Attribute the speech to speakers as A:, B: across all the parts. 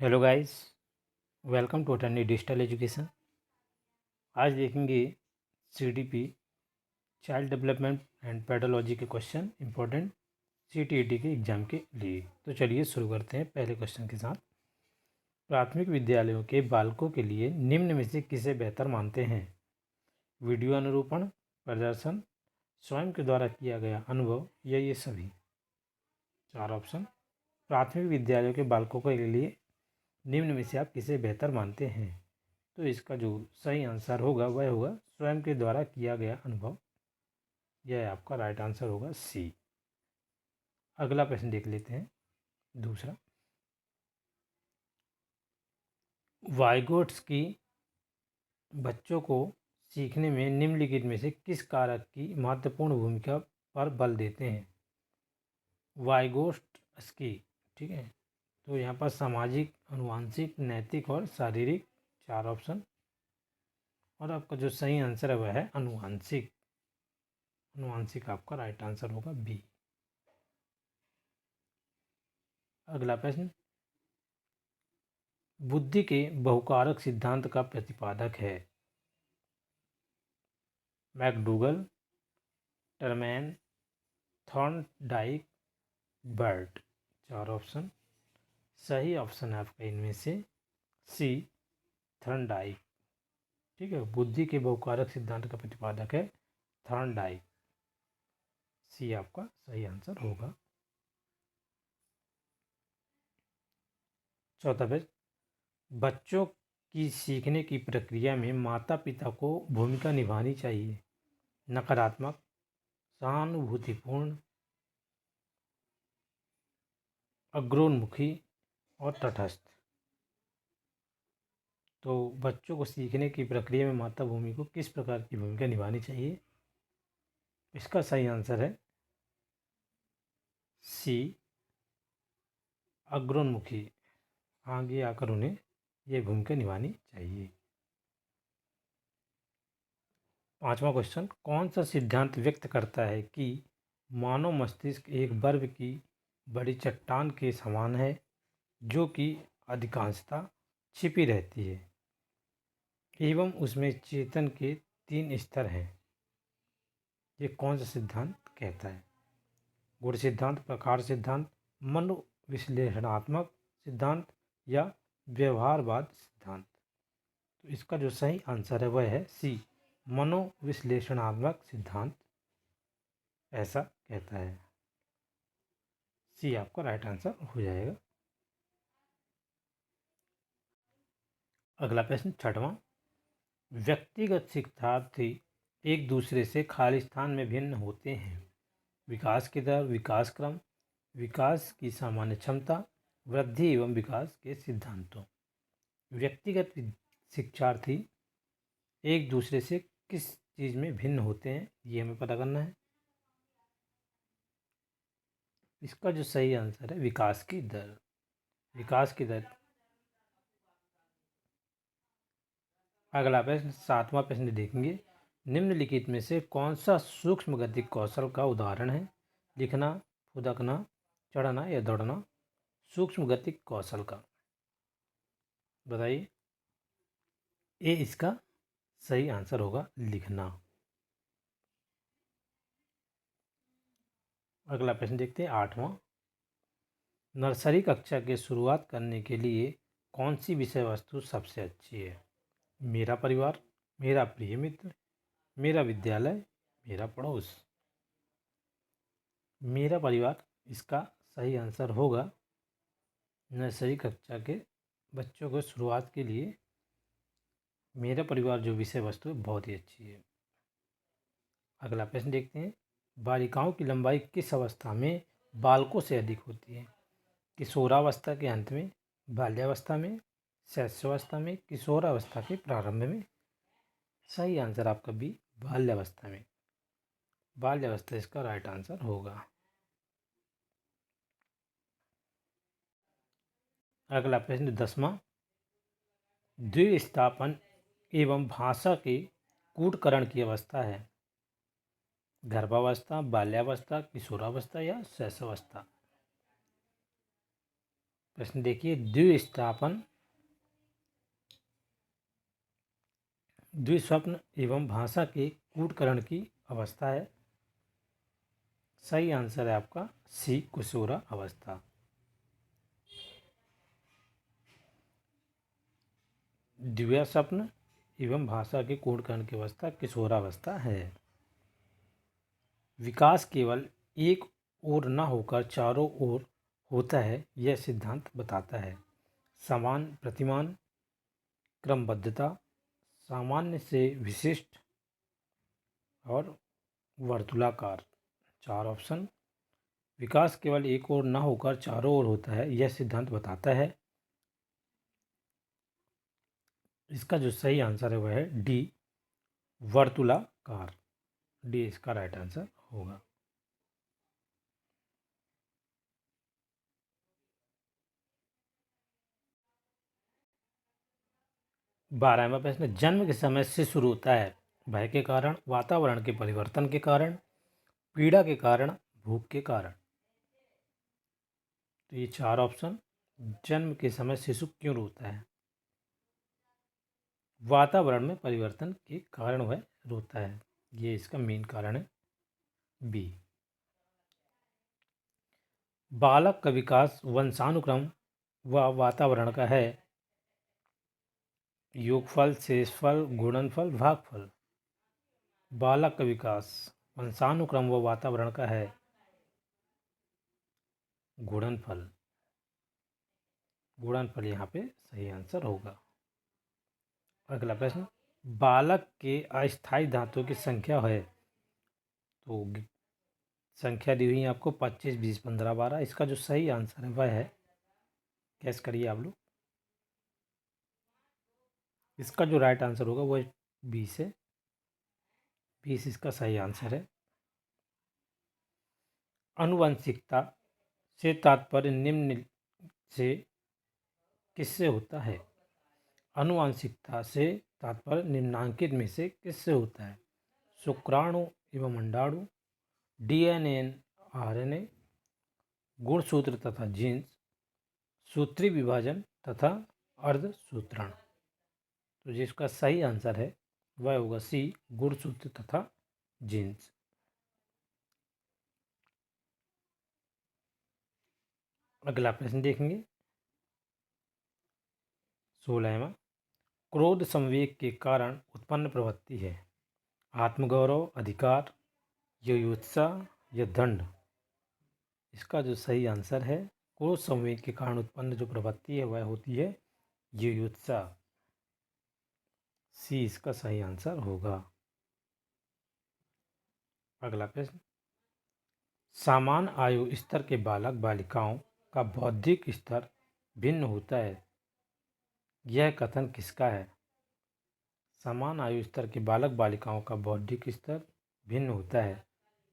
A: Hello guys, welcome to attorney digital education. आज देखेंगे CDP child development and pedology के question important CTET के exam के लिए। तो चलिए शुरू करते हैं पहले क्वेश्चन के साथ। प्राथमिक विद्यालयों के बालकों के लिए निम्न में से किसे बेहतर मानते हैं? वीडियो अनुरूपण, प्रदर्शन, स्वयं के द्वारा किया गया अनुभव या ये सभी? चार ऑप्शन। प्राथमिक विद्यालयों के बालकों के लिए निम्न में से आप किसे बेहतर मानते हैं? तो इसका जो सही आंसर होगा वह होगा स्वयं के द्वारा किया गया अनुभव। यह आपका राइट आंसर होगा सी। अगला प्रश्न देख लेते हैं दूसरा। वाइगोट्स की बच्चों को सीखने में निम्नलिखित में से किस कारक की महत्वपूर्ण भूमिका पर बल देते हैं? वाइगोट्स की, ठीक है। तो यहाँ पर सामाजिक, अनुवांशिक, नैतिक और शारीरिक, चार ऑप्शन। और आपका जो सही आंसर है वह है अनुवांशिक। अनुवांशिक आपका राइट आंसर होगा बी। अगला प्रश्न। बुद्धि के बहुकारक सिद्धांत का प्रतिपादक है? मैकडूगल, टरमैन, थॉर्नडाइक, बर्ट, चार ऑप्शन। सही ऑप्शन है आपका इनमें से सी, थॉर्नडाइक। ठीक है, बुद्धि के बहुकारक सिद्धांत का प्रतिपादक है थॉर्नडाइक। सी आपका सही आंसर होगा। चौथा प्रश्न। बच्चों की सीखने की प्रक्रिया में माता पिता को भूमिका निभानी चाहिए? नकारात्मक, सहानुभूतिपूर्ण, अग्रोन्मुखी और तटस्थ। तो बच्चों को सीखने की प्रक्रिया में माता भूमि को किस प्रकार की भूमिका निभानी चाहिए? इसका सही आंसर है सी, अग्रोन्मुखी। आगे आकर उन्हें यह भूमिका निभानी चाहिए। पांचवा क्वेश्चन। कौन सा सिद्धांत व्यक्त करता है कि मानव मस्तिष्क एक बर्फ की बड़ी चट्टान के समान है जो कि अधिकांशतः छिपी रहती है एवं उसमें चेतन के 3 स्तर हैं? ये कौन सा सिद्धांत कहता है? गुण सिद्धांत, प्रकार सिद्धांत, मनोविश्लेषणात्मक सिद्धांत या व्यवहारवाद सिद्धांत? तो इसका जो सही आंसर है वह है सी, मनोविश्लेषणात्मक सिद्धांत ऐसा कहता है। सी आपका राइट आंसर हो जाएगा। अगला प्रश्न छठवां। व्यक्तिगत शिक्षार्थी एक दूसरे से खालिस्तान में भिन्न होते हैं? विकास की दर, विकास क्रम, विकास की सामान्य क्षमता, वृद्धि एवं विकास के सिद्धांतों। व्यक्तिगत शिक्षार्थी एक दूसरे से किस चीज़ में भिन्न होते हैं ये हमें पता करना है। इसका जो सही आंसर है विकास की दर। विकास की दर। अगला प्रश्न सातवां प्रश्न देखेंगे। निम्नलिखित में से कौन सा सूक्ष्म गतिक कौशल का उदाहरण है? लिखना, फुदकना, चढ़ना या दौड़ना? सूक्ष्म गतिक कौशल का बताइए। ए इसका सही आंसर होगा लिखना। अगला प्रश्न देखते हैं आठवां। नर्सरी कक्षा की शुरुआत करने के लिए कौन सी विषय वस्तु सबसे अच्छी है? मेरा परिवार, मेरा प्रिय मित्र, मेरा विद्यालय, मेरा पड़ोस? मेरा परिवार इसका सही आंसर होगा। नर्सरी कक्षा के बच्चों को शुरुआत के लिए मेरा परिवार जो विषय वस्तु है बहुत ही अच्छी है। अगला प्रश्न देखते हैं। बालिकाओं की लंबाई किस अवस्था में बालकों से अधिक होती है? किशोरावस्था के अंत में, बाल्यावस्था में, शैशवावस्था में, किशोरावस्था के प्रारंभ में? सही आंसर आपका बी, बाल्यावस्था में। बाल्यावस्था इसका राइट आंसर होगा। अगला प्रश्न 10वां। द्विस्थापन एवं भाषा के कूटकरण की अवस्था है? गर्भावस्था, बाल्यावस्था, किशोरावस्था या शैशवावस्था? प्रश्न देखिए, द्विस्थापन, द्विस्वप्न एवं भाषा के कूटकरण की अवस्था है। सही आंसर है आपका सी, किशोरा अवस्था। दिव्या स्वप्न एवं भाषा के कूटकरण की अवस्था किशोरावस्था है। विकास केवल एक ओर न होकर चारों ओर होता है, यह सिद्धांत बताता है। समान प्रतिमान, क्रमबद्धता, सामान्य से विशिष्ट और वर्तुलाकार। चार ऑप्शन। विकास केवल एक ओर न होकर चारों ओर होता है, यह सिद्धांत बताता है। इसका जो सही आंसर है वह है डी, वर्तुलाकार। डी इसका राइट आंसर होगा। 12वां प्रश्न, जन्म के समय से शुरू होता है। भय के कारण, वातावरण के परिवर्तन के कारण, पीड़ा के कारण, भूख के कारण। तो ये चार ऑप्शन। जन्म के समय शिशु क्यों रोता है? वातावरण में परिवर्तन के कारण वह रोता है, ये इसका मेन कारण है। बी। बालक का विकास वंशानुक्रम व वातावरण का है। योगफल, शेषफल, गुणनफल, भागफल। बालक का विकास वंशानुक्रम व वातावरण का है। गुणनफल। गुणनफल यहाँ पे सही आंसर होगा। अगला प्रश्न, बालक के अस्थायी दांतों की संख्या है। तो संख्या दी हुई है आपको 25, 20, 15, 12। इसका जो सही आंसर है वह है, कैस करिए आप लोग। इसका जो राइट आंसर होगा वो 20 है। 20 इसका सही आंसर है। अनुवंशिकता से तात्पर्य निम्न से किससे होता है? अनुवांशिकता से तात्पर्य निम्नांकित में से किससे होता है? शुक्राणु एवं अंडाणु, डीएनए, आरएनए, गुणसूत्र तथा जीन्स, सूत्री विभाजन तथा अर्धसूत्रण। तो जिसका सही आंसर है वह होगा सी, गुणसूत्र तथा जीन्स। अगला प्रश्न देखेंगे, 16वां। क्रोध संवेग के कारण उत्पन्न प्रवृत्ति है। आत्मगौरव, अधिकार, युयुत्सा या दंड। इसका जो सही आंसर है, क्रोध संवेग के कारण उत्पन्न जो प्रवृत्ति है वह होती है युयुत्सा। सी इसका सही आंसर होगा। अगला प्रश्न, सामान्य आयु स्तर के बालक बालिकाओं का बौद्धिक स्तर भिन्न होता है, यह कथन किसका है? समान आयु स्तर के बालक बालिकाओं का बौद्धिक स्तर भिन्न होता है,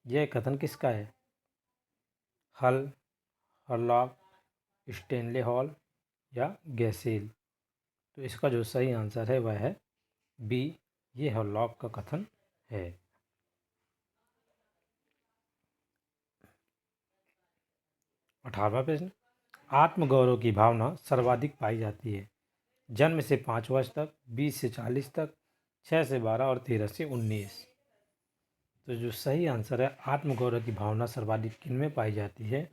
A: यह कथन किसका है? हल, हरलॉक, स्टेनले हॉल या गैसेल। तो इसका जो सही आंसर है वह है बी, ये हरलॉक का कथन है। 18वां प्रश्न, आत्मगौरव की भावना सर्वाधिक पाई जाती है। जन्म से 5 वर्ष तक, 20 से 40 तक, 6 से 12 और 13 से 19। तो जो सही आंसर है, आत्मगौरव की भावना सर्वाधिक किन में पाई जाती है?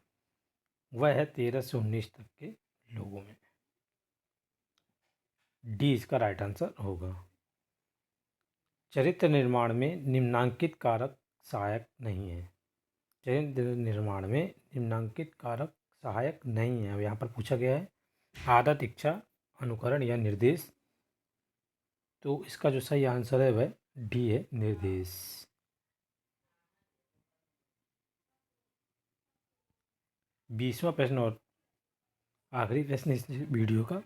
A: वह है 13 से 19 तक के लोगों में। डी इसका राइट आंसर होगा। चरित्र निर्माण में निम्नांकित कारक सहायक नहीं है। चरित्र निर्माण में निम्नांकित कारक सहायक नहीं है, यहाँ पर पूछा गया है आदत, इच्छा, अनुकरण या निर्देश। तो इसका जो सही आंसर है वह डी है, निर्देश। 20वां प्रश्न और आखिरी प्रश्न इस वीडियो का,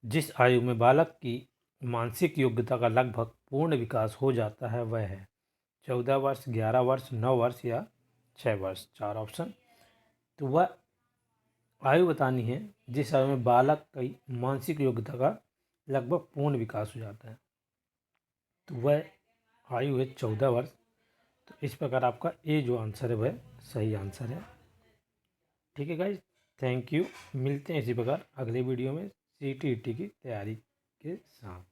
A: जिस आयु में बालक की मानसिक योग्यता का लगभग पूर्ण विकास हो जाता है वह है 14 वर्ष, 11 वर्ष, 9 वर्ष या 6 वर्ष। 4 ऑप्शन। तो वह आयु बतानी है जिस आयु में बालक की मानसिक योग्यता का लगभग पूर्ण विकास हो जाता है, तो वह आयु है 14 वर्ष। तो इस प्रकार आपका ए जो आंसर है वह सही आंसर है। ठीक है गाइज, थैंक यू। मिलते हैं इसी प्रकार अगले वीडियो में CTET की तैयारी के साथ।